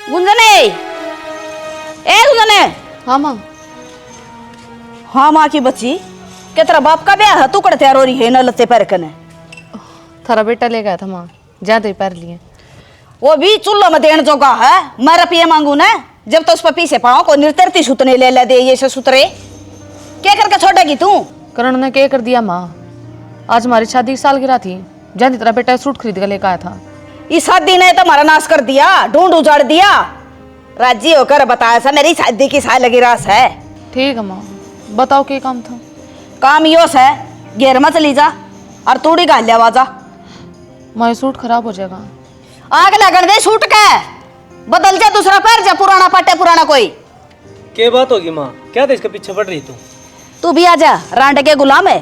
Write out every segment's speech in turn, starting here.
गुंजने ए गुंजने। हाँ माँ। हाँ माँ की बच्ची के तेरा बाप का ब्याह है तू कर तैयार हो रही है न लत्ते पैर कने। थारा बेटा ले गया था माँ, ज्यादा ही पैर लिए। वो भी चुल्लो में देने जोगा है। मैं रुपये मांगू ना जब तो उस पर पीछे पाओ को निर्तरती सुतने ले दे ये से सुतरे क्या करके छोड़ेगी तू। करण ने क्या कर दिया माँ, आज हमारी शादी की सालगिरह थी, जहाँ तेरा बेटा सूट खरीद कर लेकर आया था। इस शादी ने तो हमारा नाश कर दिया, ढूंढ उजाड़ दिया। राजी होकर बताया था मेरी शादी की साल लगी रास है। ठीक है माँ, बताओ क्या काम था। काम योस है घेर में चली जा और तूड़ी गाल लिया जा। माँ ये सूट खराब हो जाएगा। आग लगन दे सूट के बदल जा दूसरा पैर जा पुराना पट्टे पुराना कोई। क्या बात होगी माँ, क्या था इसके पीछे पड़ रही तू भी आ जा रांड के गुलाम है।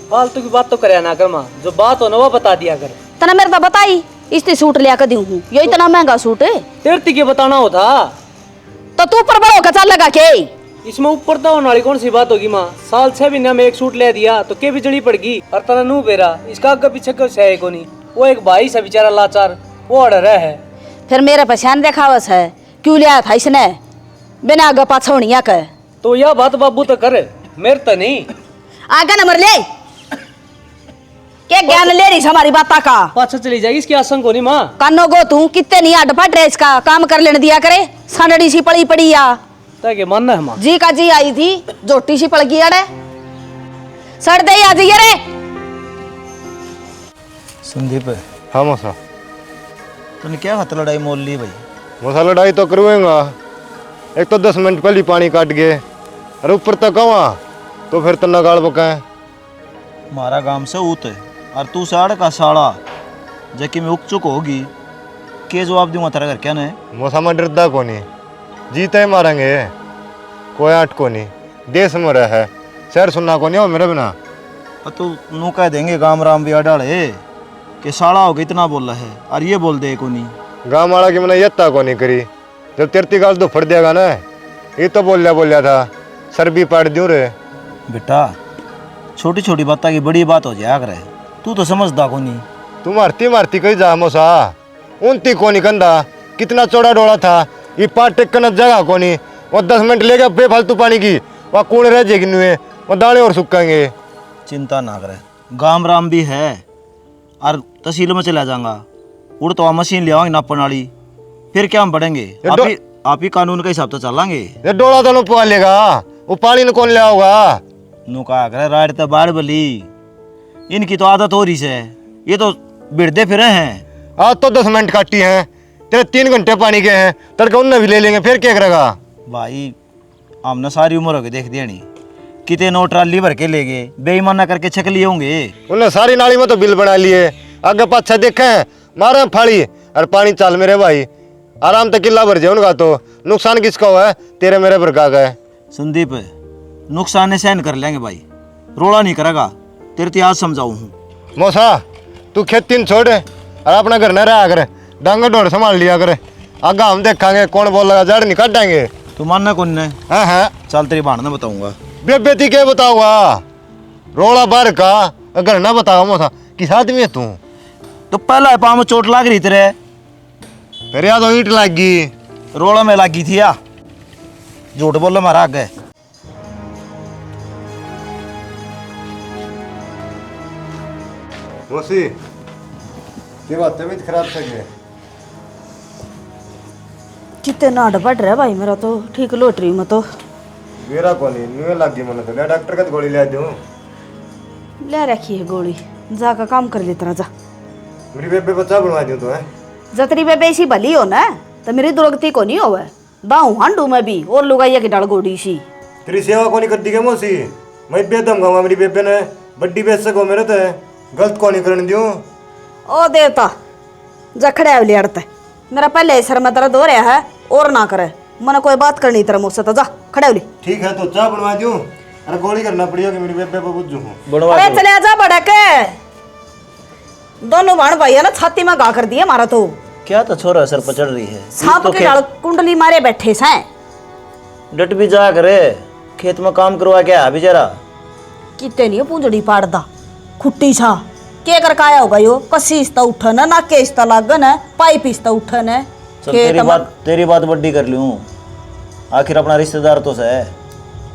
फालतू की बात तो करे ना कर माँ, जो बात हो ना वो बता दिया कर। तना मेरे तो बताई इसने सूट लिया कर दूं ये इतना महंगा सूट है। तेरती के बताना होता तो तू पर बड़ो का चल लगा के इसमें ऊपर तो होने वाली कौन सी बात होगी माँ। साल 6 महीने में एक सूट ले दिया तो के बिजली पड़ गई और तना नू बेरा इसका आगे पीछे क्यों है को नहीं। वो एक भाई से बेचारा लाचार वो अड़ है। फिर मेरा पहचान देखावस है क्यों लिया था इसने बिना आगे पाछौनिया के। तो यह बात बाबू तो करे मेरे तो नहीं। आगे नंबर ले क्या ज्ञान ले रही हमारी बाता का। पाछा चली जाएगी इसकी आशंक होनी माँ। कानो गो तू कितने नहीं अडपा ड्रेस का काम कर लेने दिया करे। संडड़ी सी पड़ी पड़ी या ताकि मानना है माँ। जी का जी आई थी जोटी सी पड़ गई अड़े सड़ दे आ जाइए रे। संदीप हाँ मौसा। तूने क्या हाथ लड़ाई मोल ली भाई। मौसा लड़ाई तो करूँगा, एक तो 10 मिनट पहले पानी काट गए और ऊपर तक कवा तो फिर तो नगाड़ बकाए। मारा गांव से ऊत है और तू साड़ का साड़ा जबकि मैं उक चुक होगी के जवाब दूंगा तेरा घर क्या न। मौसा में डरदा को नहीं, जीते ही मारेंगे कोई आट को नहीं। देश में रह शहर सुनना को नहीं हो मेरे बिना। और तू नू कह देंगे गाम राम भी अडाड़े कि साड़ा होगा इतना बोल रहा है और ये बोल दे को नहीं। गाँव वाला की मैंने यत्ता को नहीं करी जब तेरती गाल तो फट देगा ना। ये तो बोलिया था सर भी पाट दूँ रे। बेटा छोटी छोटी बात की बड़ी बात हो जाया करे, तू तो समझदा को नहीं। तू मारती मारती कहीं जा मौसा उनती को नहीं कंधा कितना चौड़ा डोला था ये पाट टेकन जगह को नहीं। वो 10 मिनट ले गया बेफालतू पानी की वह कूड़ रह जाएगी नुए वो दाने और सूखेंगे। चिंता ना करे, गाम राम भी है और तहसील में चला जाऊंगा उड़ तो मशीन ले आवांगे नापन वाली, फिर क्या हम बढ़ेंगे। आप ही कानून के हिसाब से चलांगे। ये डोला दोनों पा लेगा वो पानी न कौन ले आओगा। नु कहा करे राड तो बाढ़ बली, इनकी तो आदत हो रही है, ये तो बिरदे फिरे हैं। आज तो 10 मिनट काटी हैं तेरे 3 घंटे पानी के हैं तड़का उन्हें भी ले लेंगे फिर क्या करेगा। भाई हमने सारी उम्र हो गई देख दिया नहीं कितने नो ट्राली भर के ले गए बेईमाना करके छक लिए होंगे। उन्हें सारी नाली में तो बिल बना लिए आगे पाछा देखे मारे फाड़ी और पानी चाल मेरे भाई आराम तक किला भर जाए उनका तो नुकसान किसका हुआ है तेरे मेरे भर का गए। संदीप नुकसान सहन कर लेंगे भाई, रोड़ा नहीं करेगा तेरे त्याज समझाऊँ हूँ। मौसा तू खेती छोड़ और अपना घर न रहा कर डांगर डोर संभाल लिया कर आगा हम देखांगे कौन बोल लगा जड़ नहीं काटेंगे। तू मानना कौन ने। हाँ हाँ चल तेरी बाण ने बताऊंगा। बेबेती क्या बताऊंगा रोड़ा बार का घर ना बताओ मौसा किस आदमी है तू। तो पहला पाँव में चोट लाग रही तेरे, फिर याद ईट लग गई रोड़ा में लगी थी या झूठ बोलो मारा आगे। मौसी ये बात तबीयत खराब थे कितने नाड़ बढ़ रहा भाई मेरा तो ठीक लोटरी में तो मेरा को नहीं न्यू लग गई मैंने तो ले डॉक्टर का गोली ले दूं। ले रखी है गोली जाकर काम कर लेता रहा जा। मेरी बेबे बच्चा बनवा दूं तो है जतरी बेबे ऐसी भली हो ना तो मेरी दुर्गति को नहीं होवे दाऊ हांडू में भी और लुगाइया की डाल गोड़ी सी। तेरी सेवा को नहीं कर दी क्या मौसी मैं बेदम गाऊंगा मेरी बेबे ने बड्डी बेच सको मेरे तो गलत को नहीं करने दूं। ओ देवता जखड़े ले अड़ते मेरा पहले सर में दर्द हो रहा है और ना करे मैंने कोई बात करनी तरह मुझसे तो जा खड़े हो। ठीक है तो चाय बनवा दूं अरे गोली करना पड़ेगा कि मेरी बेबे को बुझू हूं। अरे चले आजा बड़ा के दोनों भाण भाई है ना छाती में गा कर दिए मारा तो क्या तो छोरा सर पर चढ़ रही है। सांप के डाल कुंडली मारे बैठे हैं। डट भी जा करे खेत में काम करवा क्या बेचारा कितने नहीं पूंजड़ी पाड़दा खुट्टी छा के कर काया होगा यो कसी इस्ता उठन ना के इस्ता लागन है पाइप इस्ता उठन है चल के तेरी बात बड्डी कर लूं, आखिर अपना रिश्तेदार तो है,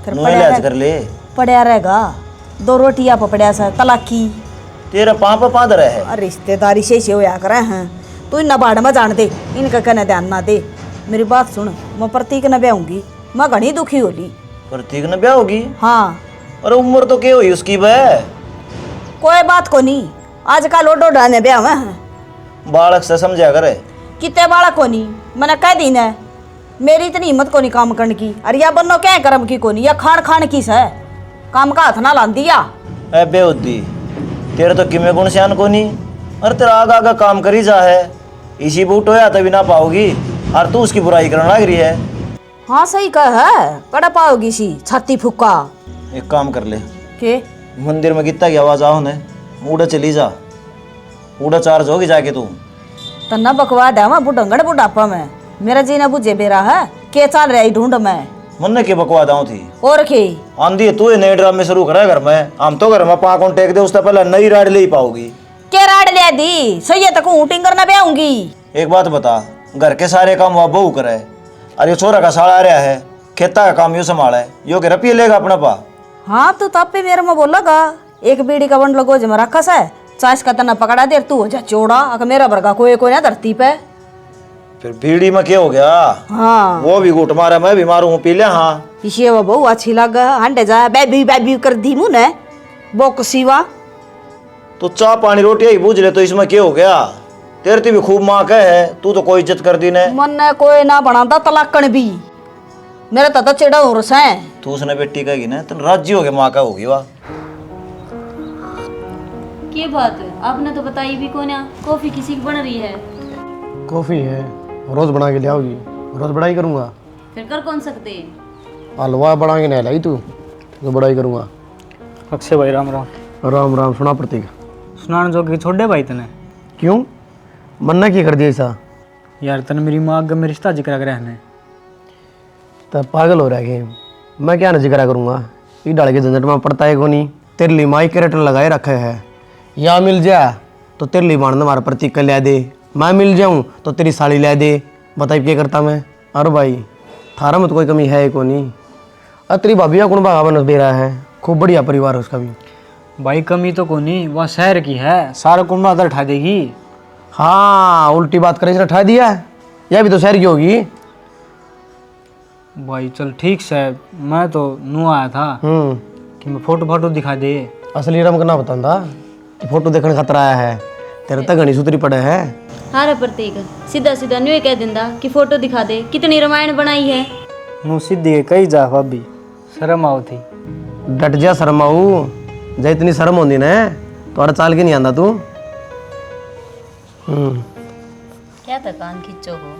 फिर नुए लिहाज कर ले। पड़या रहेगा, 2 रोटियां पपड़िया से तलाकी तेरा पाँव पे पाँव है। और रिश्तेदारी से होया करे हैं। तू इन बाढ़ में जान दे, इनका कहने ध्यान ना दे। मेरी बात सुन, मैं प्रतीक न ब्याहूंगी, मैं घनी दुखी होली। प्रतीक ने ब्याह होगी? हाँ। अरे उम्र तो क्या हुई उसकी बे? कोई बात को नहीं, आजकल ओडो डाने ब्याह में बालक से समझा करे। कितने बालक को नहीं, मैंने कह दी न, मेरी इतनी हिम्मत को नहीं काम करने की। अरे या बनो क्या कर्म की को नहीं, या खान खान की से काम का हाथ ना लान दिया। ए बेउद्दी, तेरे तो किमे गुण श्यान को नहीं। अरे तेरा आगा आगा काम करी जा है, इसी बूट होया तभी ना पाओगी, और तू उसकी बुराई करने लग रही है। हाँ सही कह है, कड़ा पाओगी सी छाती फुक्का। एक काम कर ले, के मंदिर में गीता की आवाज आओ ने, उड़ा चली जा, उड़ा चार्ज होगी जाके तू। तना बकवाद है मैं बुढ़ंगड़ बुढ़ापा में, मेरा जीना बुझे बेरा है के चल रही ढूंढ में। मन ने के बकवाद आओ थी और के आंधी तू नए ड्रामे शुरू करे घर में, हम तो घर में पाँव टेक दे, उससे पहले नई राड ले ही पाओगी। के राड ले दी सही है, तक ऊटिंग करना ब्याहूंगी। एक बात बता, घर के सारे काम वह बहू करे, अरे छोरा का साला आ रहा है, खेता का काम यू संभाला है, यो के रुपये लेगा अपना पा। हाँ तू तब पे मेरे में बोलोगा, एक बीड़ी का बंडल गोज में रखा है, चास का तना पकड़ा दे, तू हो जा चौड़ा, अगर मेरा वर्गा कोई कोई ना धरती पे। फिर बीड़ी में क्या हो गया? हाँ वो भी घूट मारा, मैं बीमार हूँ, पी ले। हाँ इसे वो बहु अच्छी लगा, हंडे जा बैबी बैबी कर दी मुने बोक सिवा। तो चाय पानी रोटी ही बूझ ले, तो इसमें क्या हो गया? तेरे भी खूब माँ कह है, तू तो कोई इज्जत कर दी ने। मन ने कोई ना बनाता तलाकण भी, मेरा तता चिड़ा हो रहा है। तू उसने बेटी कहेगी ना, तो राज्य हो गया, माँ का होगी वाह। क्या बात है, आपने तो बताई भी कौन है? कॉफी किसी की बन रही है? कॉफ़ी है, रोज़ बना के ले आओगी, रोज़ बड़ाई करूँगा। फिर कर कौन सकते हैं? हलवा बना के नहीं लाई तू, तो बड़ाई करूँगा। अक्षय भाई राम राम। राम राम। सुना प्रतीक, सुनान जो कि छोड़े भाई तने क्यों मन्ना की कर दिया ऐसा? यार, तने मेरी माँ अगर में रिश्ता जिक्र करे है, तो पागल हो रहा है कि मैं क्या न जिक्र करूँगा? ये डाल के झंझट में पड़ता है को नहीं। तेरे लिए माई कैरेक्टर लगाए रखे है, या मिल जा तो तेरे लिए बांधना हमारा प्रतीक का ले दे, मैं मिल जाऊँ तो तेरी साड़ी ले दे। बताइए क्या करता मैं? अरे भाई थारा में तो कोई कमी है को नहीं। अरे तेरी भाभी कौन भागा बन दे रहा है, खूब बढ़िया परिवार है उसका भी। भाई कमी तो को नहीं, वह शहर की है, सारा कुंडा उधर उठा देगी। हाँ उल्टी बात करे, उठा दिया, यह भी तो शहर की होगी। भाई चल ठीक से, मैं तो नू आया था कि मैं फोटो दिखा दे। असली रम करना बताता, फोटो देखने खतरा आया है, तेरे तक घनी सुतरी पड़े है। हाँ रे प्रतीक, सीधा सीधा न्यू कह दिंदा कि फोटो दिखा दे, कितनी रामायण बनाई है। नू सीधी कही जा भाभी, शर्म आओ थी। डट जा शर्माऊ, जब इतनी शर्म होती ना तो अरे चाल के नहीं आंदा तू। क्या था कान खींचो हो?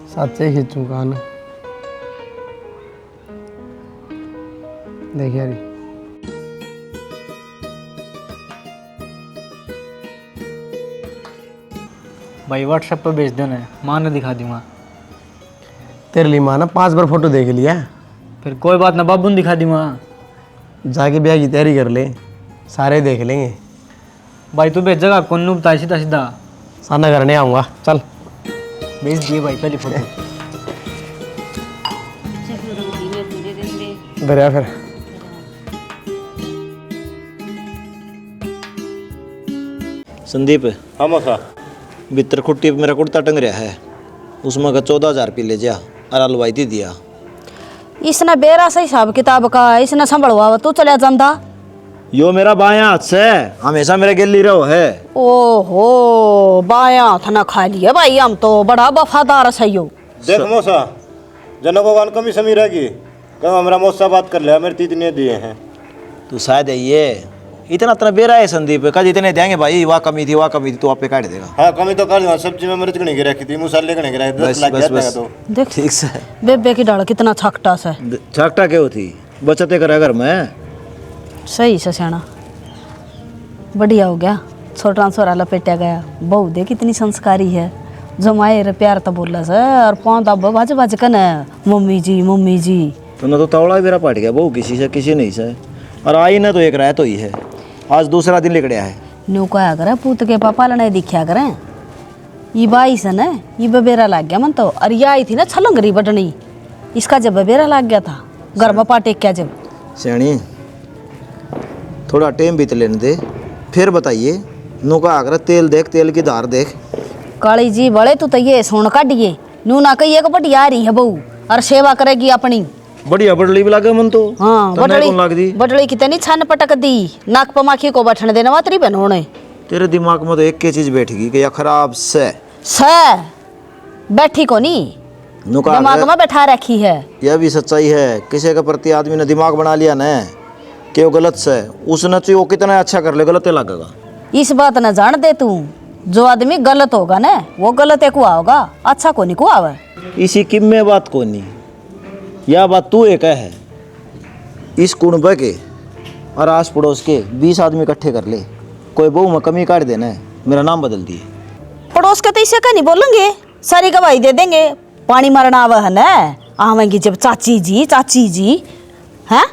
सच्चे खींचू कान, देखिए यारी भाई व्हाट्सएप पर भेज देना, माँ ने दिखा दूंगा। तेरे लिए माँ ना 5 बार फोटो देख लिया, फिर कोई बात ना, बाबू ने दिखा दूंगा। जाके ब्याह की तैयारी कर ले, सारे देख लेंगे। भाई तू भेजेगा कौन नू बताए सीधा सीधा? साना करने आऊँगा, चल भेज दिए भाई पहली फोटो। दरिया फिर संदीप, हाँ मौसा, भीतर खुट्टी पे मेरा कुर्ता टंग रहा है, उसमें का 14,000 पी ले जा, और हलवाई थी दिया। इसने बेरा से हिसाब किताब का इसने संभलवा, तू चले जांदा। यो मेरा बायां हाथ से हमेशा मेरे गिल्ली रहो है। ओहो बाया हाथ ना खा लिया भाई, हम तो बड़ा वफादार सही हो। देख मौसा, जनों को कान कमी समी रहेगी, कब हमारा मौसा बात कर लिया, मेरे 3 दिन दिए हैं। तू शायद है ये इतना बेरा है संदीप, कल इतने देंगे भाई, वाह कमी थी तो आप पे काट देगा। हाँ कमी तो कर, सब्जी में मिर्च गणी की रखी थी, मसाले गणी की रखी थी, 10 लाख बस तो देख ठीक से। बेबे की डाल कितना छकटा से, छाकटा क्या होती, बचते करे घर में। सही से सियाना, बढ़िया हो गया। छोटा छोरा लपेटा गया, बहू दे कितनी संस्कारी है, जमाए रे प्यार तो बोला से, और पौधा बाज बाज कन मम्मी जी। तो ना तो तवड़ा मेरा पट गया, बहु किसी से किसी नहीं से, और आई ना तो एक राय तो ही है, आज दूसरा दिन लिखड़िया है। न्यू कहा करे पूत के पापा लने दिखा करें, ये बाई से न ये बबेरा लग गया मन तो। और ये आई थी ना छलंगरी बटनी, इसका जब बबेरा लग गया था घर में पाटे क्या जब। सियाणी थोड़ा टाइम बीत लेने दे, फिर बताइए। नू का आगरा तेल देख, तेल की धार देख। काली जी बड़े तू तो ये सोन काटिए नू ना कहिए बटी आ रही है बहू और सेवा करेगी अपनी। बढ़िया बटली भी लागे मन तो। हाँ तन्ने कौन लाग दी? बटड़ी कितनी छन पटक दी, नाक पमाखी को बैठने देना मातरी बनोने। तेरे दिमाग में तो एक ही चीज बैठ गई कि या खराब से बैठी को नहीं नुका दिमाग में बैठा रखी है। यह भी सच्चाई है, किसी के प्रति आदमी ने दिमाग बना लिया ना कि वो गलत से, उसने तो वो कितना अच्छा कर ले गलत ही लगेगा। इस बात न जान दे तू, जो आदमी गलत होगा ना वो गलत है कुआ होगा, अच्छा को नहीं कुआ है। इसी किम में बात को नहीं, यह बात तू एक है। इस कुनबे के और आस पड़ोस के 20 आदमी इकट्ठे कर ले, कोई बहू में कमी काट देना है, मेरा नाम बदल दिए। पड़ोस के तो इसे का नहीं बोलेंगे, सारी गवाही दे देंगे। पानी मारना आवा है ना, आवेंगी जब चाची जी हैं,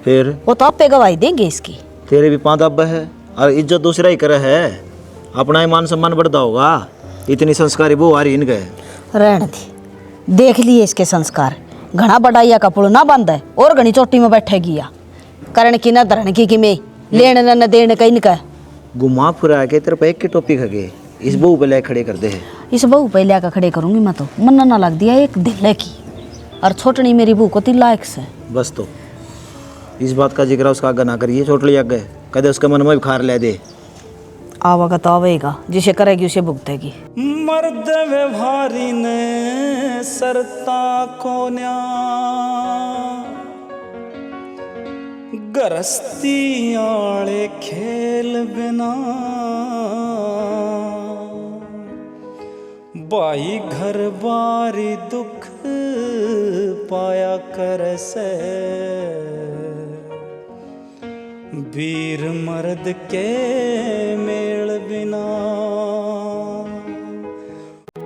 फिर वो तो आप पे गवाही देंगे इसकी। तेरे भी 5 अब्बा है और इज्जत दूसरा ही करे है, अपना ही मान सम्मान बढ़ता होगा। इतनी संस्कारी बहू आ रही इनके। रहने दी, देख लिए इसके संस्कार। घना बड़ाइया का पुल ना बंद है और घनी चोटी में बैठेगी या करण की न धरण की में लेने न देने का इनका। घुमा फिरा के तेरे पे एक की टोपी खगे, इस बहू पे ले खड़े कर दे। इस बहू पे लिया का खड़े करूंगी मैं तो, मन ना लग दिया एक दिल्ले की। और छोटनी मेरी बहू को 3 लाख से बस तो इस बात का जिक्र उसका आगे ना करिए, छोट लिया गए कदे उसके मन में बुखार ले दे। आवागा तो आवेगा, जिसे करेगी उसे भुगतेगी। मर्द व्यवहारी ने सरता कोन्या गरस्ती आले खेल बिना बाई घर बारी दुख पाया कर से वीर मर्द के मेल बिना।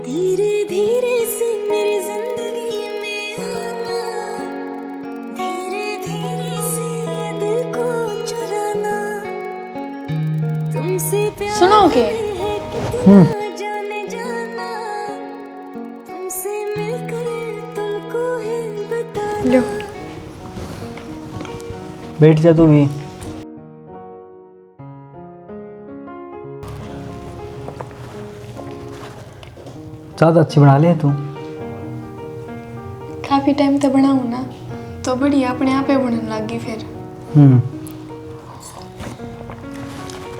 धीरे धीरे से मेरी जिंदगी में आना, धीरे धीरे से ये दिल को चुराना, तुमसे प्यार सुनोगे? है कितना जाने जाना, तुमसे मिलकर तुमको है बताना। बैठ जा तू भी। ज़्यादा अच्छी बना ले तू। काफ़ी टाइम तक बनाऊँ ना तो बढ़िया अपने आप ही बनने लगी फिर।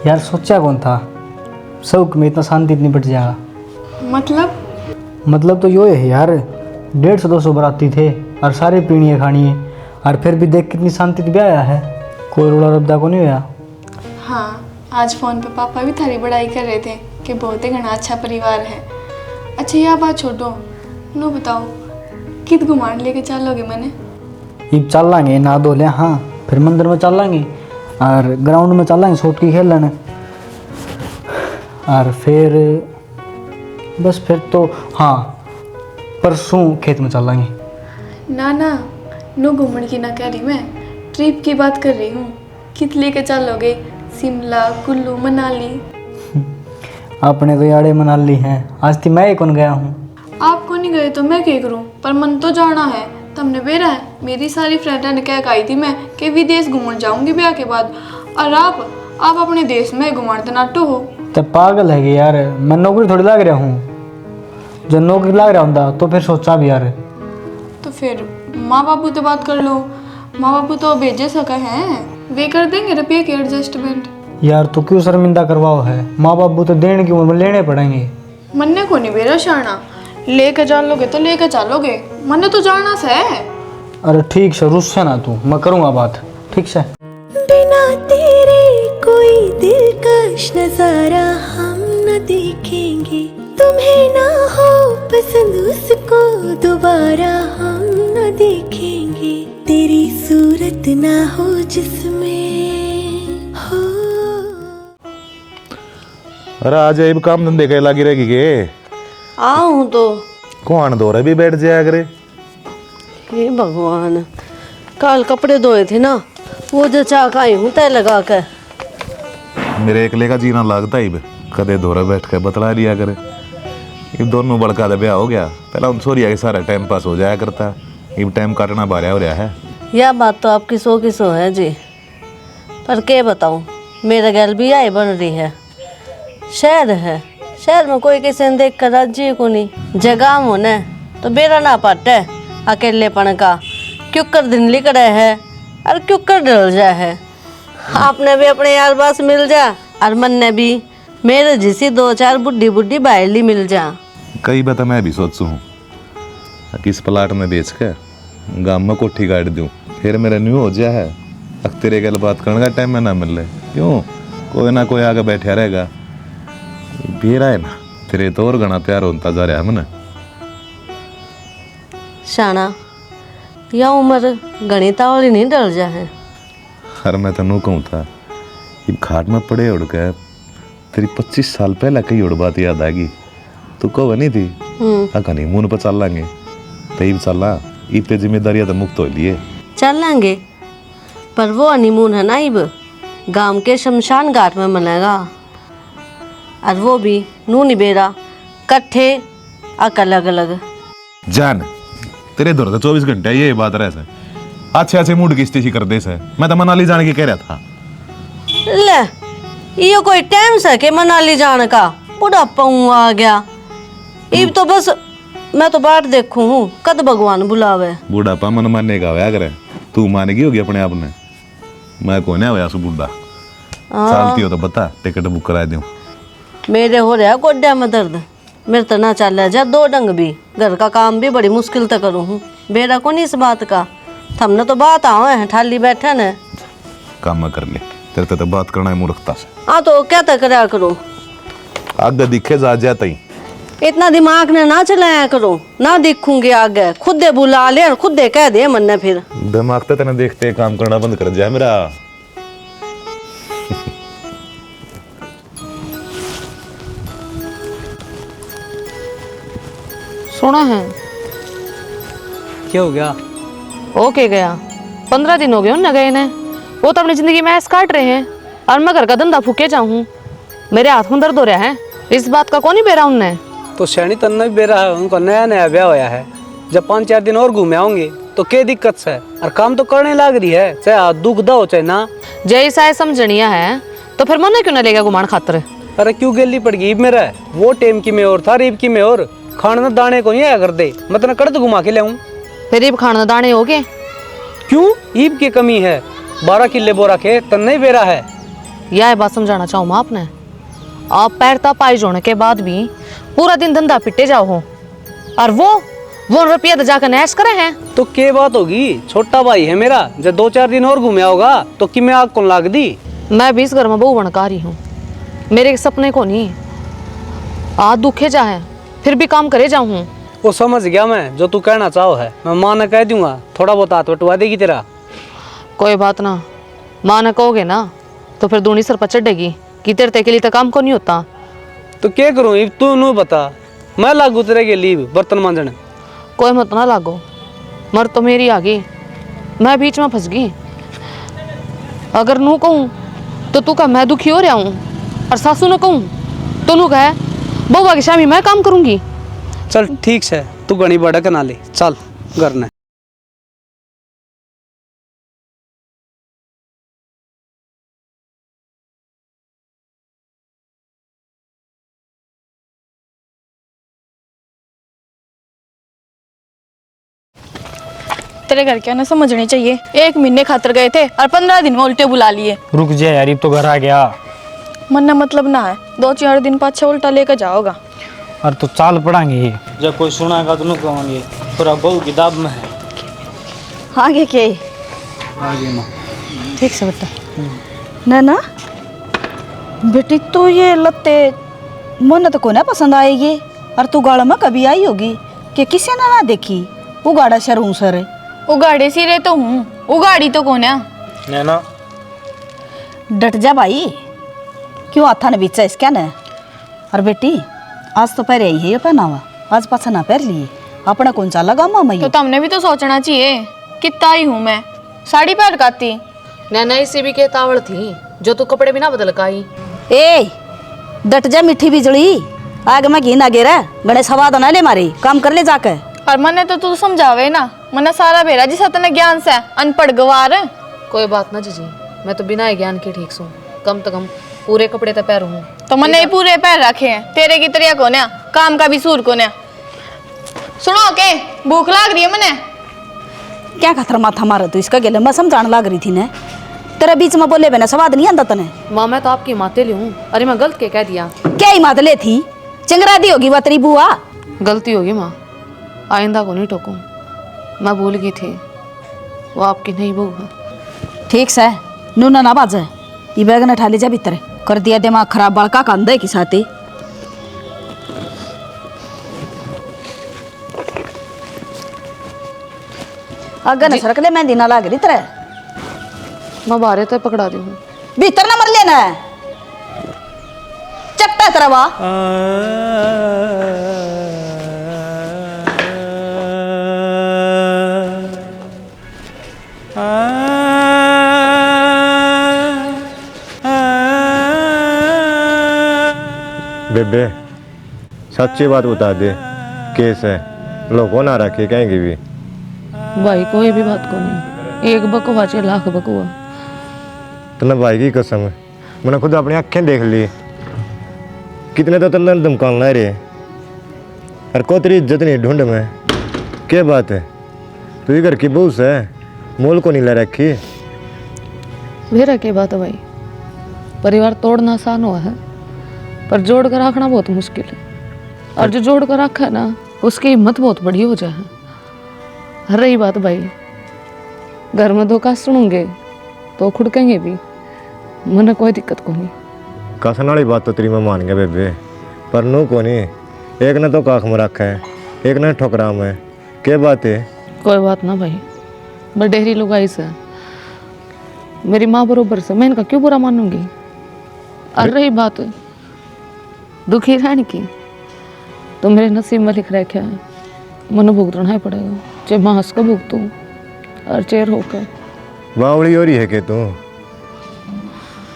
यार सोचा कौन था सब में इतना शांति इतनी बट जाएगा। मतलब तो यो है यार, 150-200 बराती थे और सारे पीनी है खानी है, और फिर भी देख कितनी शांति भी आया है, कोई रोड़ा रब्दा को नहीं हुआ। हाँ, आज फ़ोन पे पापा भी थारी बड़ाई कर रहे थे कि बहुत ही घना अच्छा परिवार है। अच्छा यह बात छोड़ो, नो बताओ कित घुमान लेके चलोगे मैंने? अब चल लांगे ना धो लिया, हाँ फिर मंदिर में चल लांगे और ग्राउंड में चल लांगे सोट की खेल लेना, और फिर बस फिर तो हाँ परसों खेत में चल लांगे। ना नो घूमने की ना कह रही मैं, ट्रिप की बात कर रही हूँ। कित लेके चलोगे? शिमला, कुल्लू, मनाली? आपने तो यारे मनाली हैं, आज तक मैं ही कौन गया हूँ। आपको नहीं गए तो मैं क्या करूँ, पर मन तो जाना है। तुमने बेरा है, मेरी सारी फ्रेंड ने कह आई थी मैं कि विदेश घूमने जाऊंगी ब्याह के बाद, और आप अपने देश में घुमाते नाटो हो। तो पागल है कि यार, मैं नौकरी थोड़ी लाग रहा हूँ, जब नौकरी लाग रहा होता तो फिर सोचा भी यार। तो फिर माँ बापू तो बात कर लो, माँ बापू तो भेजे सका हैं, वे कर देंगे रुपये के एडजस्टमेंट। यार तो क्यों शर्मिंदा करवाओ है, माँ बापू तो देने की लेने पड़ेंगे। मन्ने को नहीं बेरा शाना, लेके चलोगे तो लेके चलोगे, मन्ने तो जाना से है। अरे ठीक से रुस से ना तू, मैं करूँगा बात, ठीक से। बिना तेरे कोई दिलकश नजारा हम न देखेंगे, तुम्हें ना हो पसंद उसको दोबारा हम न देखेंगे, तेरी सूरत ना हो जिसमें हो। अरे आज अब काम धंधे के लगी रहेगी के? आऊँ तो कौन दो रहे भी बैठ जाया करे। हे भगवान, कल कपड़े धोए थे ना, वो जो चाक आई हूँ तय लगा कर। मेरे अकेले का जीना लगता ही कदे दो रहे बैठ के बतला दिया करे। ये दोनों बड़का का ब्याह हो गया, पहले उन सोरिया के सारा टाइम पास हो जाया करता, ये टाइम काटना बारह हो रहा है। यह बात तो आपकी सौ की सौ है जी, पर क्या बताऊँ, मेरे गैल भी आई बन रही है। शहर है, शहर में कोई किसी ने देख कर राजी को नहीं। जगह होने तो बेरा ना पाटे अकेलेपन का, क्यों कर दिन लिख रहे है और क्यों कर डल जाए है। आपने भी अपने यार बास मिल जा और मन ने भी मेरे जैसी 2-4 बुढ़ी बुढ़ी बायली मिल जा। कई बात मैं भी सोचू हूँ किस प्लाट में बेच कर गाँव में कोठी गाड़ दूँ, फिर मेरा न्यू हो जाए है। अब तेरे गल बात करने का टाइम में ना मिल रहे, क्यों कोई ना कोई आगे बैठा रहेगा। बेरा है ना तेरे तो और घना प्यार होता जा रहा है मैंने। शाना यह उम्र गणिता वाली नहीं डल जा है। अरे मैं तेनू कहूँ था, ये खाट में पड़े उड़ के तेरी 25 साल पहले कई उड़ बात याद आ गई। तू कहो नहीं थी कहीं मुन पर चल लेंगे, तब चलना इतने जिम्मेदारियां तो मुक्त हो लिए। चल लेंगे, पर वो हनीमून है ना इब गांव के शमशान घाट में मनेगा, और वो भी नूनी बेरा कट्ठे अलग अलग। जान तेरे दौर तो 24 घंटे ये बात रहे से अच्छे अच्छे मूड की स्थिति कर दे से। मैं तो मनाली जाने की कह रहा था। ले ये कोई टाइम से के मनाली जाने का, बुढ़ापा आ गया इब तो बस मैं तो बाट देखूं हूँ कद भगवान बुलावे। बुढ़ापा मन मानने का होया करे, तू मानेगी होगी अपने आप ने। मैं कौन है होया सु बुढ़ा, चलती हो तो बता टिकट बुक करा दूं। मेरे हो रहा गोड्या में दर्द, मेरे तो ना चल रहा जा 2 डंग भी, घर का काम भी बड़ी मुश्किल से करूँ हूँ। बेरा को नहीं इस बात का, हमने तो बात आओ है ठाली बैठे न काम कर ले, तेरे तो बात करना है मूर्खता से। हाँ तो क्या तक करा करो, आगे दिखे जा जाता ही इतना दिमाग ने ना चलाया करो। ना दिखूंगी आगे, खुद दे बुला ले और खुद दे कह दे मन ने, फिर दिमाग तो तेने देखते काम करना बंद कर जाए मेरा। सुना है क्या हो गया? ओके गया 15 दिन हो गए उन गए ने। वो तो अपनी जिंदगी में ऐस काट रहे हैं और मैं घर का धंधा फूके जाऊँ। मेरे हाथ में दर्द हो रहा है, इस बात का कौन ही बेरा उनने। तो शैनी तन्ना भी बेरा है, उनका नया नया ब्याह होया है। जब 5-4 दिन और घूमे आऊंगे तो क्या दिक्कत है, और काम तो करने लग रही है, चाहे दुख दा हो चाहे ना। जैसा समझनिया है तो फिर मन क्यों ना लेगा घुमान खातर। अरे क्यों गेली पड़ गई मेरा, वो टेम की में और था रीब की में और खाना दाने को नहीं आया कर दे, मतलब कड़त घुमा के लाऊं। फिर ईब खाना दाने हो गए क्यों, ईब की कमी है। 12 किले बोरा के तन नहीं बेरा है। यह बात समझाना चाहूँ मैं आपने। आप पैरता पाई जोने के बाद भी पूरा दिन धंधा पिटे जाओ हो, और वो रुपया तो जाकर नैश करे हैं। तो क्या बात होगी, छोटा भाई है मेरा, जब 2-4 दिन और घूमे होगा तो कि मैं आग कौन लाग दी। मैं भी इस घर में बहू बनका रही हूँ, मेरे सपने को नहीं। आज दुखे जाए फिर भी काम करे जाऊँ। वो समझ गया मैं, जो तू कहना चाहो है मैं माँ ने कह दूंगा, थोड़ा बहुत हाथ बटवा देगी तेरा। कोई बात ना, माँ ने कहोगे ना तो फिर दूनी सर पर चढ़ेगी कि तेरे के लिए तो काम को नहीं होता। तो क्या करूँ इब तू नू बता, मैं लागू तेरे के लिए बर्तन मांजने। कोई मत ना लागो, मर तो मेरी आ गई, मैं बीच में फंस गई। अगर नू कहूँ तो तू कह मैं दुखी हो रहा हूँ, और सासू ने कहूँ तो नू कहे बउआ की शामी मैं काम करूँगी। चल ठीक है, तू घनी बड़क ना ले, चल घर ने। तेरे घर क्या ना समझनी चाहिए, 1 महीने खातर गए थे और 15 दिन में उल्टे बुला लिए। रुक जा यार, अब तो घर आ गया। मन ना मतलब ना है, 2-4 दिन पाछे उल्टा लेकर जाओगा। और तो चाल पड़ांगे, जब कोई सुनागा तो नहीं कहेंगे पूरा बहू की दाब में है। आगे के आगे माँ ठीक से बेटा। ना बेटी तू ये लत्ते मन तो को ना पसंद आएगी, और तू गाड़ा में कभी आई होगी कि किसी ने ना देखी। वो गाड़ा शरूं सर उगाड़े सिरे तो हूँ, उगाड़ी तो कौन है। नैना डट जा भाई, क्यों हाथा ने बीचा इसका न। और बेटी आज तो पैर आई है ये पहनावा, आज पाछा ना पैर लिए अपना कौन चा लगा मामा। तो तुमने भी तो सोचना चाहिए कितना ही हूँ मैं, साड़ी पहन काती। नैना इसी भी के तावड़ थी जो तू कपड़े बिना बदल का आई। ए डट जा मिठी बिजली, आगे मैं घी ना गिरे गणेश हवा तो ना ले मारी काम कर ले जाके। और मने तो तू समझावे ना, मने सारा बेरा जिस तने ज्ञान से अनपढ़ गवार। कोई बात ना जीजी, मैं तो बिना ज्ञान के ठीक सू, कम तो कम पूरे कपड़े तो पैर हूँ। तो मने ही पूरे पैर रखे हैं, तेरे की तरह को ना काम का भी सूर को ना। सुनो के भूख लाग रही है मने। क्या खतरा माथा मारा तू इसका गेले, मैं समझाने लाग रही थी ने, तेरे बीच में बोले बिना स्वाद नहीं आंदा तने। माँ मैं तो आपकी माते ले हूँ। अरे मैं गलत के कह दिया। क्या ही मात ले थी, चिंगरा दी होगी तेरी बुआ। गलती होगी माँ, आइंदा को नहीं टोकूं। मैं भूल गई थी वो आपकी नहीं बहू है। ठीक से नूना ना बाजे, ये बैग ने ठाली जा भीतर कर दिया दिमाग खराब बड़का कांदे की साथी। अगर न सरक ले मेहंदी ना लाग रही तेरे। मैं बारे तो पकड़ा दी हूँ। भीतर ना मर लेना चपटा तरवा। बेबे सच्ची बात बता दे, केस है लोगों ना रखे कहेंगे भी। भाई कोई भी बात को नहीं, एक बकवा चे लाख बकवा। तना भाई की कसम है, मैंने खुद अपनी आंखें देख ली, कितने तो तंदर धमकाना रे। और को तेरी इज्जत नहीं ढूंढ में, क्या बात है तू ही घर की बहू से मोल को नहीं ले रखी। मेरा क्या बात है भाई, परिवार तोड़ना आसान हुआ है पर जोड़ कर रखना बहुत मुश्किल है। और जो जोड़ कर रखा है ना उसकी हिम्मत बहुत बड़ी हो जाए। हर रही बात भाई, घर में धोखा सुनूंगे तो खुड़केंगे भी, मन कोई दिक्कत को नहीं। कसन वाली बात तो तेरी मैं मान गया बेबे, पर नू को नहीं, एक ने तो काख में रखा है, एक ने ठोकरा में। क्या बात है? कोई बात ना भाई, बडेरी लुगाई से मेरी माँ बरोबर से, मैं इनका क्यों बुरा मानूंगी। और रही बात दुखी रहने की, तो मेरे नसीब में लिख रखा है, मन भुगतना ही पड़ेगा, चाहे मैं हंस कर भुगतूँ और चेयर होकर। बावड़ी हो रही है कि तू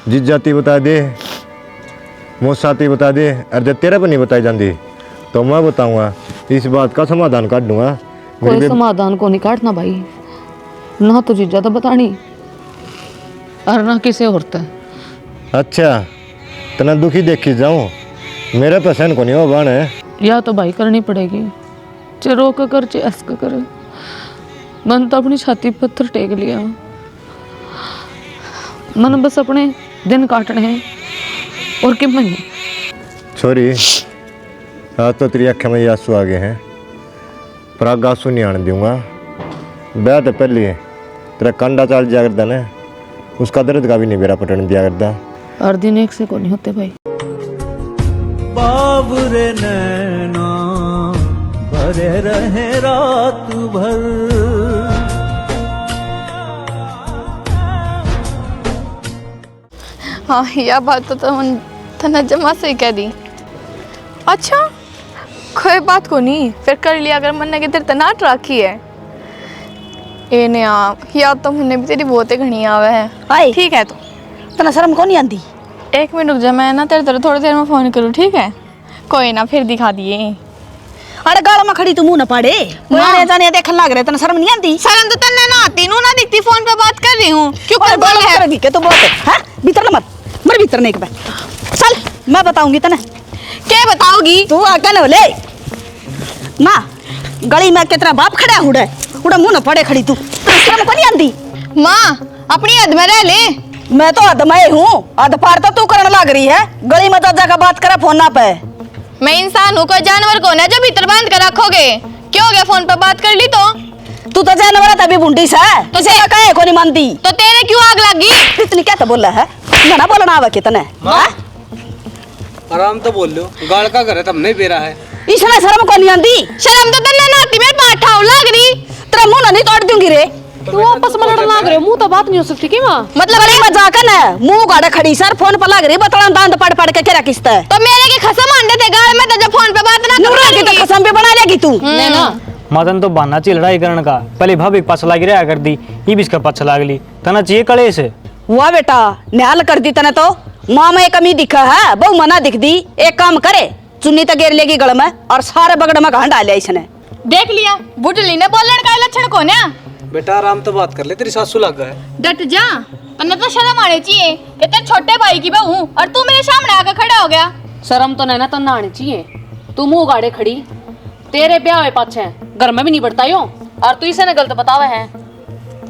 जिस जाति बता दे, मोसाती बता दे, और जब तेरा पर नहीं बताई जाती तो मैं बताऊंगा, इस बात का समाधान काट दूंगा। कोई समाधान को नहीं काटना भाई, ना तुझे ज्यादा बतानी और ना किसी और तक। अच्छा तना दुखी देखी जाऊं, मेरे पसंद को नहीं हो बाण है। या तो भाई करनी पड़ेगी, चे रोक कर चे अस्क कर। मन तो अपनी छाती पत्थर टेक लिया, मन बस अपने दिन काटने हैं और कि नहीं। छोरी आज तो तेरी अक्खा में आंसू आ गए हैं, पर आग आंसू नहीं आने दूंगा। ब्याह तो पहले तेरा कंडा चाल दिया करता ना, उसका दर्द का भी नहीं मेरा पटन दिया करता। और दिन एक से को नहीं होते भाई। बाबरे नैना भरे रहे रात भर, हाँ यह बात तो तने जमा से कह दी। अच्छा कोई बात को नहीं, फिर कर लिया अगर मन ने किधर तनाट रखी है। ए ने आप या तो मुन्ने भी तेरी बहुत घनी आवे है। हाय ठीक है, तो तना शर्म को नहीं आंदी। एक मिनट रुक जा, मैं ना तेरे तरह थोड़ी देर में फोन करूँ, ठीक है? कोई ना फिर दिखा दिए। अरे गाल में खड़ी तू मुंह न पाड़े, कोई आने जाने देखने लग रहे, तना शर्म नहीं आंदी। शर्म तो तन्ने ना आती, नू ना दिखती, फोन पे बात कर रही हूँ। क्यों कर बोल है है? के तो बहुत है, भीतर न मत मर, भीतर नहीं के चल, मैं बताऊंगी तने। क्या बताओगी तू? आगे न ले माँ, गली में कितना बाप खड़ा हुड़े उड़ा मुंह न पड़े खड़ी तू, शर्म को नहीं आंदी। माँ अपनी हद में रह ले। मैं तो हद में हूँ, हद पार तो तू करने लग रही है। गली में जा बात करा फोन ना पे। मैं इंसान हूँ, कोई जानवर कौन है जो भीतर बांध कर रखोगे? क्यों हो गया, फोन पे बात कर ली तो? तू तो जानवर है तभी बुंडी से, तो से कहे को नहीं मानती। तो तेरे क्यों आग लगी? इतनी क्या तो बोला है, ना बोलना आवे कितने। आराम तो बोल लो, गाड़ का घर है तब नहीं बेरा है। इसमें शर्म को नहीं आंदी। शर्म तो तन्ने ना आती, मेरे पाठाव लग रही। तेरा मुंह नहीं तोड़ दूंगी रे। तू आपस में लड़ने लग रहे हो, मुंह तो बात नहीं हो सकती की माँ। मतलब बड़ी मजाक है ना, मुंह गाड़े खड़ी सर फोन पर लग रही, बतला दांत पड़ के क्या किस्ता है। तो मेरे की कसम अंडे थे गाल में, तो जब फोन पे बात ना करेगी तो कसम भी बना लेगी तू। ना मदन तो बहाना चाहिए लड़ाई करने का, पहले भाभी पास लाग रहा कर दी, ये भी इसका पास लाग ली, तना चाहिए कड़े से। हुआ बेटा, निहाल कर दी तने तो, माँ में कमी दिखा है, बहु मना दिख दी। एक काम करे, चुन्नी तो गेर लेगी गल में और सारे बगड़ में घान डालिया इसने। देख लिया बुढ़ली ने बोलन का लक्षण कौन है? बेटा आराम तो बात कर ले, तेरी सासू लग है। डट जा, अन्ना तो शर्म आनी चाहिए कि तेरे छोटे भाई की बहू और तू मेरे सामने आकर खड़ा हो गया। शर्म तो नहीं ना तो आनी चाहिए। तू मुंह गाड़े खड़ी, तेरे ब्याह हुए पाछे घर में भी नहीं बढ़ता यो, और तू इसे ने गलत बतावे है।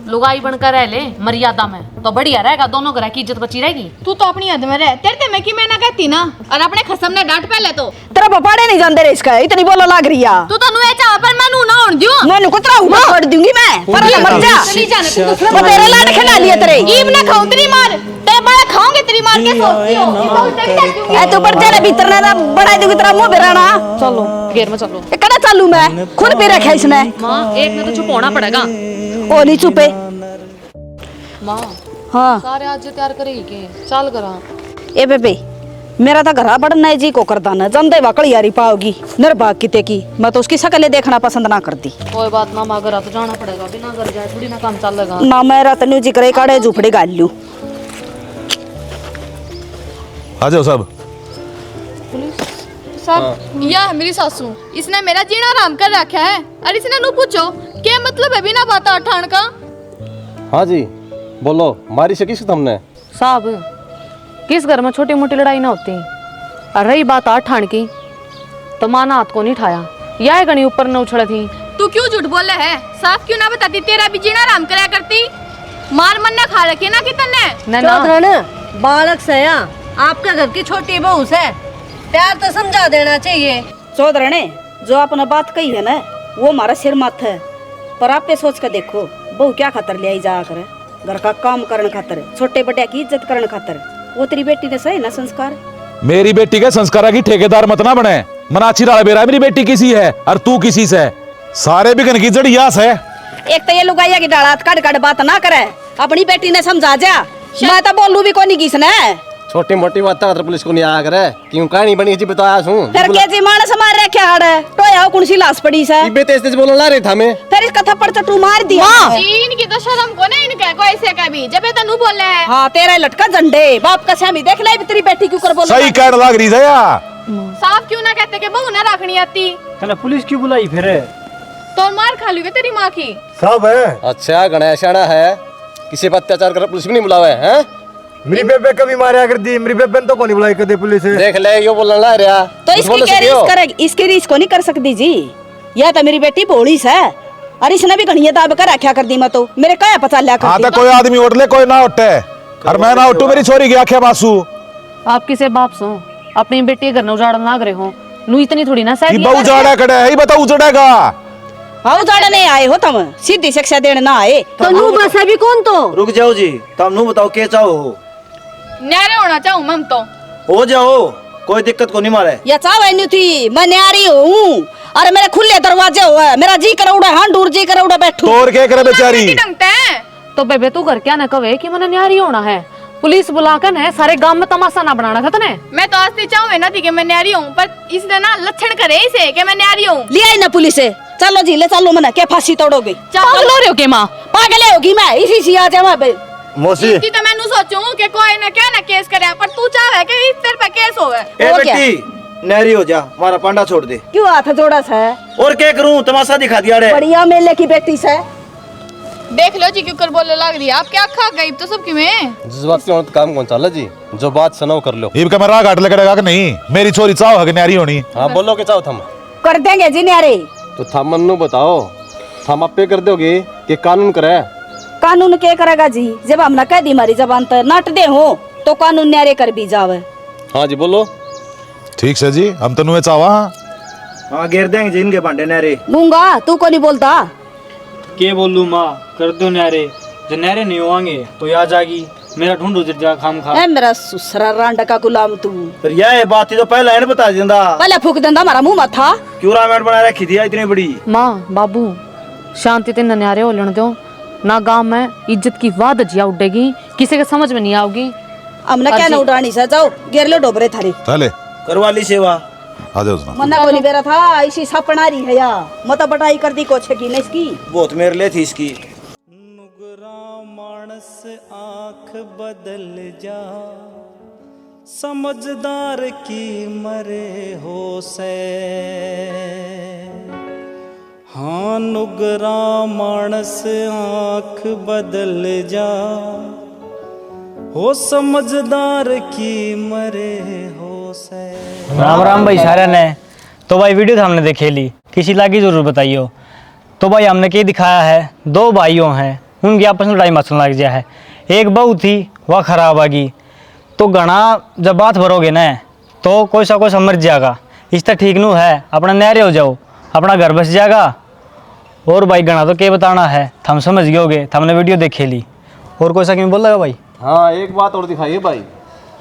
लुगाई बनकर रह ले मर्यादा में तो बढ़िया रहेगा, दोनों घर की इज्जत बची रहेगी। तू तो अपनी हद में रह, तेरे मैं की मैं ना कहती ना, और अपने खसम ने डांट पहले तो तेरा बपाड़े नहीं जानते रे इसका, इतनी बोला लाग रही है। तू तो नुए चाह पर मैं नू ना होन दियो, मैं नु कुतरा हुआ छोड़ दूंगी मैं, पर मर जा। चली जाने तू दूसरा वो तेरे लाड खिला लिए तेरे ईब ना खाऊं तेरी मार, तेरे बाल खाऊंगे तेरी मार के सोचती हो ये तो उल्टा भी देखूंगी। ए तू बढ़ जा रे भीतर ना बढ़ाई दूंगी तेरा मुंह बेराना। चलो गेर में चलो। ए कड़ा चालू मैं खुद पे रखा इसने। माँ एक ने तो छुपाना पड़ेगा। ओ नहीं चुपे माँ हाँ सारे आज तैयार करेगी के चल करा। ए बेबे मेरा तो घरा बढ़ना जी को करदा न जंदे वाकड़ी यारी पाओगी निर्भाग किते की, मैं तो उसकी शक्ल देखना पसंद ना करती। कोई बात ना, मगर तो जाना पड़ेगा, बिना घर जाए थोड़ी ना काम चलेगा। ना मेरा तनु जी करे काड़े झुपड़ी गाल लू। आ जाओ सब। सब यह है मेरी सासू, इसने मेरा जीना आराम कर रखा है, और इसने नू पूछो क्या मतलब है बिना बात अठान का। हाँ जी बोलो, मारी से किस तुमने? साहब किस घर में छोटी मोटी लड़ाई ना होती, और रही बात 8 ठाण की तो माना हाथ को नहीं उठाया, यह गणी ऊपर न उछड़े थी। तू क्यों झूठ बोल रहा है? साफ क्यों ना बताती, तेरा भी जीना आराम कराया करती। मार मन खा रखी ना कितने बालक से आपका घर की छोटी बहू से प्यार तो समझा देना चाहिए। चौधरी जो आपने बात कही है ना वो हमारा सिर माथ है, पर आप पे सोच कर देखो बहू क्या खातर ले आई जा कर, घर का काम करने खातर, छोटे बड़े की इज्जत करने खातर। वो तेरी बेटी ने सही ना संस्कार। मेरी बेटी के संस्कारा की ठेकेदार मत ना बने। मनाची राल बेरा मेरी बेटी किसी है और तू किसी से, सारे बिगन की जड़ी यास है। एक तो ये लुगाइया की डालात काट काट बात ना करे, अपनी बेटी ने समझा जा। मैं तो बोलू भी कोनी किसने। छोटी मोटी बात अगर पुलिस को नहीं आया करे, क्यों कहानी बनी जी बताया हूं। फिर के जी मानस मार रखे हाड़ टोया कौन सी लाश पड़ी से। इबे तेज तेज बोलने ला रहे था मैं, फिर इसका थप्पड़ चटू मार दिया। इनकी तो शर्म को नहीं, इनका कोई ऐसे का भी जब तनु बोल रहा है। हाँ तेरा लटका झंडे बाप का सामी देख ले, तेरी बेटी क्यों कर बोल। सही कहने लग रही है या साफ क्यों ना कहते कि बहू ना रखनी आती, तने पुलिस क्यों बुलाई फिर? तो मार खा लूगे तेरी माँ की। सब है। अच्छा गणेश आना है, किसी पर अत्याचार कर पुलिस भी नहीं बुलावा है? मेरी बेबे कभी मारा कर दी, मेरी बेबे तो कौन बुलाई कर दे पुलिस। देख ले यो बोलने ला रहा तो इसकी क्या रीस करेगी, इसकी रीस को नहीं कर सकती जी। यह तो मेरी बेटी बोलीस है, और इसने भी घड़िया दाब कर रखा कर दी। मैं तो मेरे क्या पता लिया कर। हाँ तो कोई आदमी उठ ले कोई ना उठे, और मैं ना उठू मेरी छोरी की आंखें बासू। आप किसे बाप सो अपनी बेटी घर न उजाड़ ना करे हो, नू इतनी थोड़ी ना सह। बहु उजाड़ा कड़े है, बताओ उजड़ेगा। हाँ उजाड़ने आए हो तुम, सीधी शिक्षा देने ना आए। तो नू बस अभी कौन तो रुक जाओ जी, तुम नु बताओ के चाहो हो। न्यारे होना चाहूँ मैं तो हो जाओ, कोई दिक्कत को नहीं मारे। या चावे नहीं थी, मैं न्यारी हूँ, अरे मेरे खुले दरवाजे हुए, मेरा जी कर उड़ा हाँ दूर जी कर उड़ा बैठू। तोड़ के करे बेचारी। तो बेबे तू घर क्या न कवे कि मैंने न्यारी होना है, पुलिस बुलाकर है सारे गांव में तमाशा ना बनाना था तने। मैं तो आज से चाहूँ ना थी कि मैं न्यारी हूँ, पर इसने ना लक्षण करे इसे कि मैं न्यारी हूँ। लिया ही ना पुलिस से। चलो जी ले चलो, मना क्या फांसी तोड़ोगे। पागल हो रहे हो के माँ? पागल होगी मैं, इसी से आ जावा बे। मौसी इतनी तो मैंने सोचूं कि कोई ना क्या ना केस करे, पर तू चाहे कि इस तेरे पे केस होवे। ए बेटी नहरी हो जा, हमारा पांडा छोड़ दे। क्यों हाथ जोड़ा सा? और क्या करूं, तमाशा दिखा दिया रे। बढ़िया मेले की बेटी से देख लो जी क्यों कर बोलने लग रही है, आप क्या खा गई तो सब क्यों? जिस बात से काम कौन चला जी, जो बात सुनाओ कर लो। इब का मैं राह काट ले करेगा कि नहीं, मेरी छोरी चाहो है न्यारी होनी। हाँ बोलो के चाहो थम कर देंगे जी न्यारे। तो थम मन्नू बताओ, थम आप पे कर दोगे कि कानून करे? कानून क्या करेगा जी, जब हम न कह दी हमारी जबान तर नट दे हो तो कानून न्यारे कर भी जावे। हाँ जी बोलो। ठीक से जी, हम तो नुए चावा। हाँ घेर देंगे जी इनके पांडे नहरे। गूंगा तू को नहीं बोलता। के बोलूं माँ, कर दो न्यारे, जो न्यारे नहीं होंगे तो आ जाएगी, मेरा ढूंढो जा खाम खा। ए मेरा सुसरा रांड का गुलाम तू। फिर यह बात तो पहले है बता देंदा, पहले फूक देंदा हमारा मुंह मत था। क्यों रामेट बना रखी थी इतनी बड़ी। माँ बाबू शांति ते नन्यारे हो लेने दो ना, गांव में इज्जत की वाद जिया उड़ेगी, किसी के समझ में नहीं आओगी। हमने क्या ना उड़ानी सा, जाओ घेर लो डोबरे थारे। चले करवा ली सेवा। आ जाओ उसना। मन्ना को नहीं बेरा था, इसी सपना रही है या मत बटाई कर दी कोछे की नहीं इसकी। बहुत मेरे लिए थी इसकी। नुगरा मानस आँख बदल जा, समझदार की मरे हो से हाँ नुगरा मानस आँख बदल जा हो समझदार की मरे हो से। राम राम भाई सारे ने। तो भाई वीडियो तो हमने देखे ली, किसी लागी जरूर बताइयो। तो भाई हमने क्या दिखाया है, दो भाइयों हैं, उनकी आपस में लड़ाई मचने लग गया है। एक बहू थी वह खराब आ गई, तो घना जब बात भरोगे ना तो कोई सा मर जाएगा। इस तरह ठीक नू है, अपना नहरे हो जाओ, अपना घर बस जाएगा। और भाई घना तो क्या बताना है, थम समझ गए होगे, हमने वीडियो देखे ली। और कोई सा क्यों बोल रहा भाई? हाँ एक बात और दिखाइए भाई,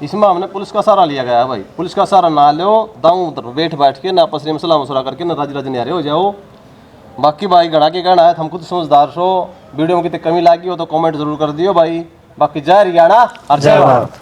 इसमें हमने पुलिस का सहारा लिया गया है भाई। पुलिस का सहारा ना लो, दाऊं बैठ के ना आपस में सलाह मशवरा करके ना राजी राजी न्यारे हो जाओ। बाकी भाई घड़ा के कहना है, हम खुद समझदार हो, वीडियो में कितनी कमी लगी हो तो कमेंट जरूर कर दियो भाई। बाकी जय हरियाणा और जय भारत।